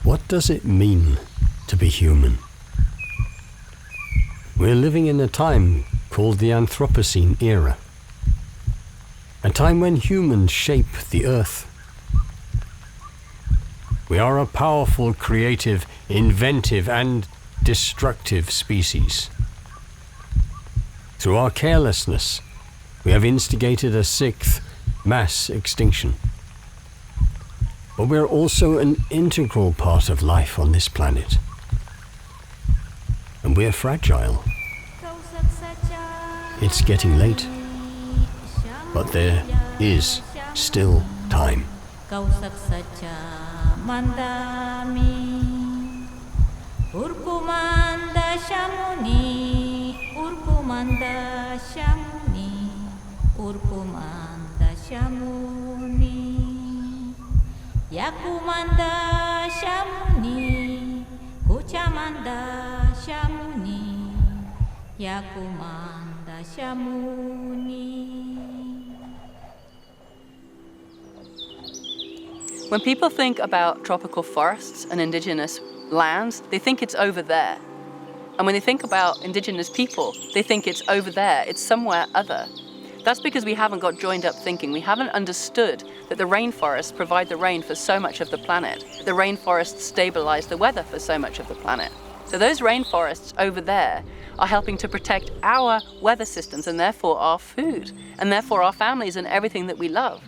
What does it mean to be human? We're living in a time called the Anthropocene era, a time when humans shape the earth. We are a powerful, creative, inventive, and destructive species. Through our carelessness, we have instigated a sixth mass extinction. But we're also an integral part of life on this planet. And we're fragile. It's getting late, but there is still time. Yakumanda Shamuni, Kuchamanda Shamuni, Yakumanda Shamuni. When people think about tropical forests and indigenous lands, they think it's over there. And when they think about indigenous people, they think it's over there, it's somewhere other. That's because we haven't got joined up thinking. We haven't understood that the rainforests provide the rain for so much of the planet. The rainforests stabilize the weather for so much of the planet. So those rainforests over there are helping to protect our weather systems and therefore our food, and therefore our families and everything that we love.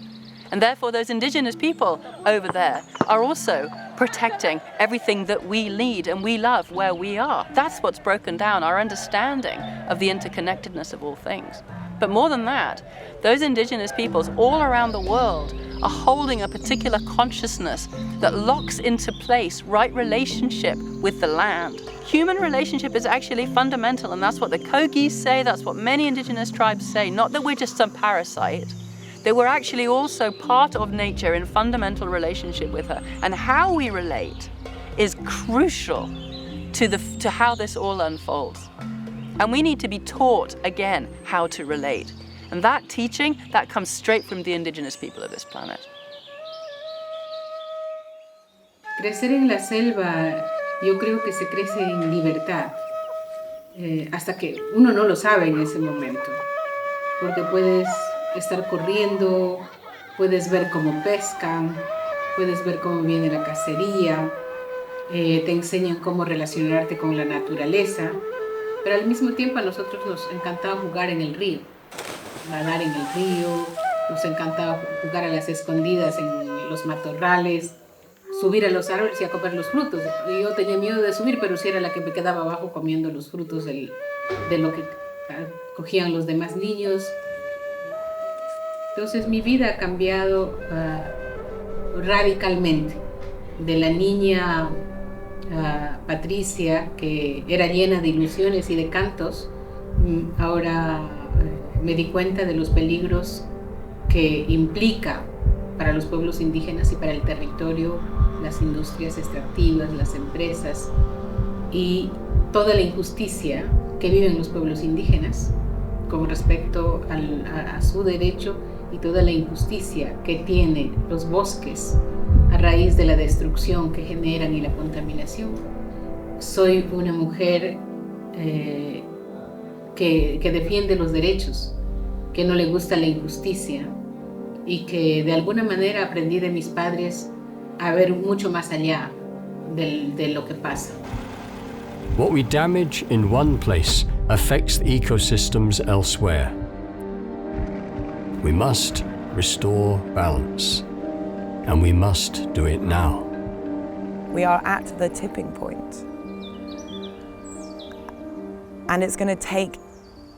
And therefore those indigenous people over there are also protecting everything that we lead and we love where we are. That's what's broken down our understanding of the interconnectedness of all things. But more than that, those indigenous peoples all around the world are holding a particular consciousness that locks into place right relationship with the land. Human relationship is actually fundamental, and that's what the Kogis say, that's what many indigenous tribes say, not that we're just some parasite. That we're actually also part of nature in fundamental relationship with her. And how we relate is crucial to how this all unfolds. And we need to be taught again how to relate. And that teaching, that comes straight from the indigenous people of this planet. Crecer en la selva, yo creo que se crece en libertad, hasta que uno no lo sabe en ese momento, porque puedes estar corriendo, puedes ver cómo pescan, puedes ver cómo viene la cacería, te enseñan cómo relacionarte con la naturaleza, pero al mismo tiempo a nosotros nos encantaba jugar en el río, nadar en el río, nos encantaba jugar a las escondidas en los matorrales, subir a los árboles y a comer los frutos. Y yo tenía miedo de subir, pero sí era la que me quedaba abajo comiendo los frutos de lo que cogían los demás niños. Entonces mi vida ha cambiado radicalmente. De la niña Patricia, que era llena de ilusiones y de cantos, ahora me di cuenta de los peligros que implica para los pueblos indígenas y para el territorio las industrias extractivas, las empresas y toda la injusticia que viven los pueblos indígenas con respecto a su derecho y toda la injusticia que tienen los bosques a raíz de la destrucción que generan y la contaminación. Soy una mujer que defiende los derechos, que no le gusta la injusticia y que de alguna manera aprendí de mis padres a ver mucho más allá de lo que pasa. What we damage in one place affects the ecosystems elsewhere. We must restore balance, and we must do it now. We are at the tipping point. And it's going to take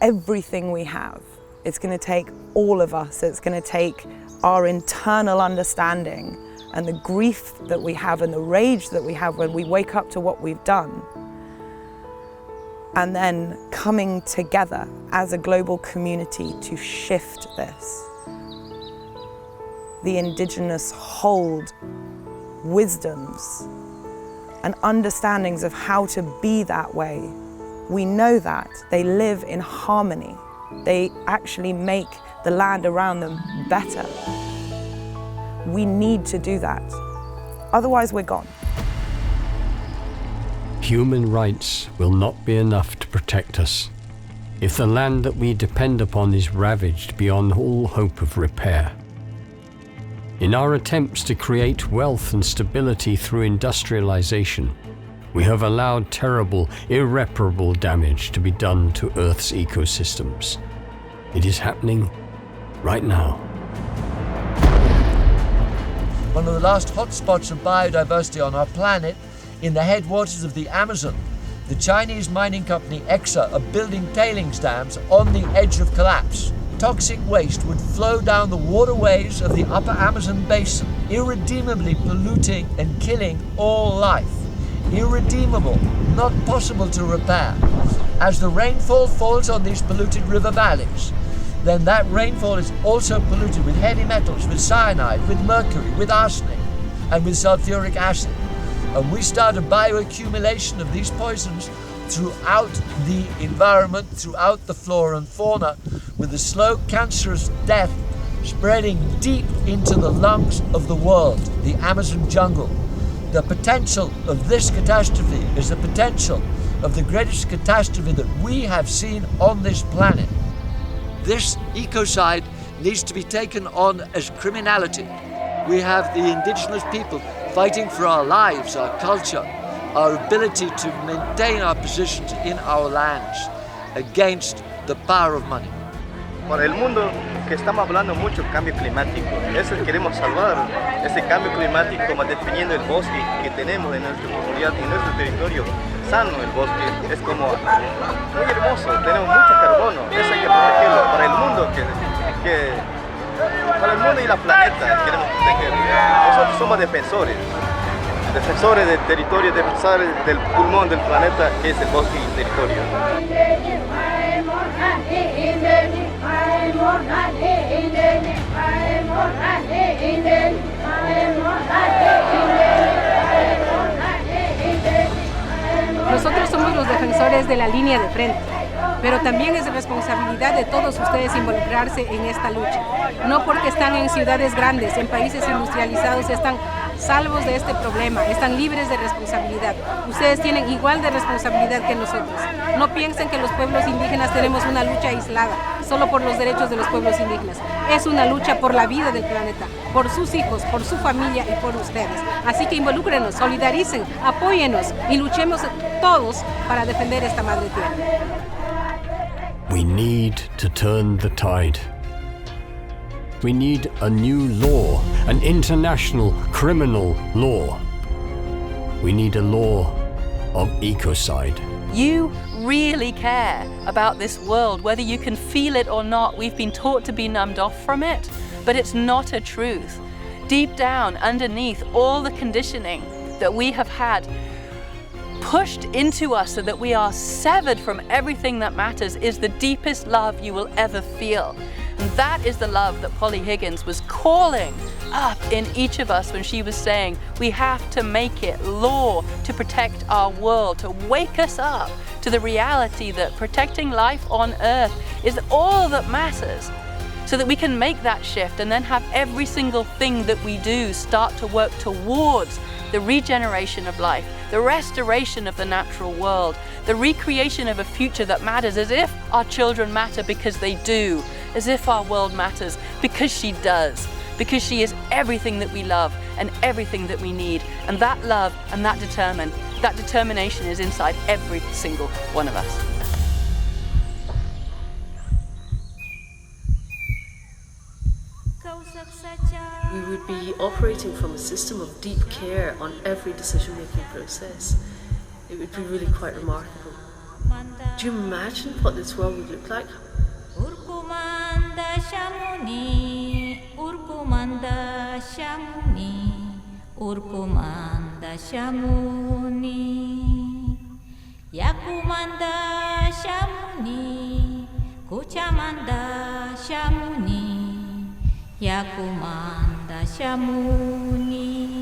everything we have. It's going to take all of us. It's going to take our internal understanding and the grief that we have and the rage that we have when we wake up to what we've done. And then coming together as a global community to shift this. The indigenous hold wisdoms and understandings of how to be that way. We know that they live in harmony. They actually make the land around them better. We need to do that. Otherwise, we're gone. human rights will not be enough to protect us if the land that we depend upon is ravaged beyond all hope of repair. In our attempts to create wealth and stability through industrialization, we have allowed terrible, irreparable damage to be done to Earth's ecosystems. It is happening right now. One of the last hotspots of biodiversity on our planet, in the headwaters of the Amazon, the Chinese mining company Exxon are building tailings dams on the edge of collapse. Toxic waste would flow down the waterways of the upper Amazon basin, irredeemably polluting and killing all life. Irredeemable, not possible to repair. As the rainfall falls on these polluted river valleys, then that rainfall is also polluted with heavy metals, with cyanide, with mercury, with arsenic, and with sulfuric acid. And we start a bioaccumulation of these poisons throughout the environment, throughout the flora and fauna, with a slow cancerous death spreading deep into the lungs of the world, the Amazon jungle. The potential of this catastrophe is the potential of the greatest catastrophe that we have seen on this planet. This ecocide needs to be taken on as criminality. We have the indigenous people fighting for our lives, our culture, our ability to maintain our positions in our lands against the power of money. Para el mundo que estamos hablando mucho cambio climático, eso queremos salvar, ese cambio climático definiendo el bosque que tenemos en nuestra comunidad, en nuestro territorio sano. El bosque es como muy hermoso, tenemos mucho carbono, eso hay que protegerlo para el mundo, para el mundo y la planeta queremos proteger. Nosotros somos defensores del territorio, defensores del pulmón del planeta que es el bosque y el territorio. Nosotros somos los defensores de la línea de frente, pero también es responsabilidad de todos ustedes involucrarse en esta lucha. No porque están en ciudades grandes, en países industrializados, están salvos de este problema, están libres de responsabilidad. Ustedes tienen igual de responsabilidad que nosotros. No piensen que los pueblos indígenas tenemos una lucha aislada, solo por los derechos de los pueblos indígenas. Es una lucha por la vida del planeta, por sus hijos, por su familia y por ustedes. Así que involúcrenos, solidaricen, apóyennos y luchemos todos para defender esta madre tierra. We need to turn the tide. We need a new law, an international criminal law. We need a law of ecocide. You really care about this world, whether you can feel it or not. We've been taught to be numbed off from it, but it's not a truth. Deep down, underneath all the conditioning that we have had pushed into us so that we are severed from everything that matters is the deepest love you will ever feel. And that is the love that Polly Higgins was calling up in each of us when she was saying, we have to make it law to protect our world, to wake us up to the reality that protecting life on Earth is all that matters, so that we can make that shift and then have every single thing that we do start to work towards the regeneration of life, the restoration of the natural world, the recreation of a future that matters, as if our children matter because they do, as if our world matters because she does, because she is everything that we love and everything that we need. And that love and that determination is inside every single one of us. We would be operating from a system of deep care on every decision-making process. It would be really quite remarkable. Do you imagine what this world would look like? Urkumanda Shamuni, Urkumanda Shamuni, Urkumanda Shamuni, Yakumanda Shamuni, Kuchamanda Shamuni, Yakumanda Shamuni.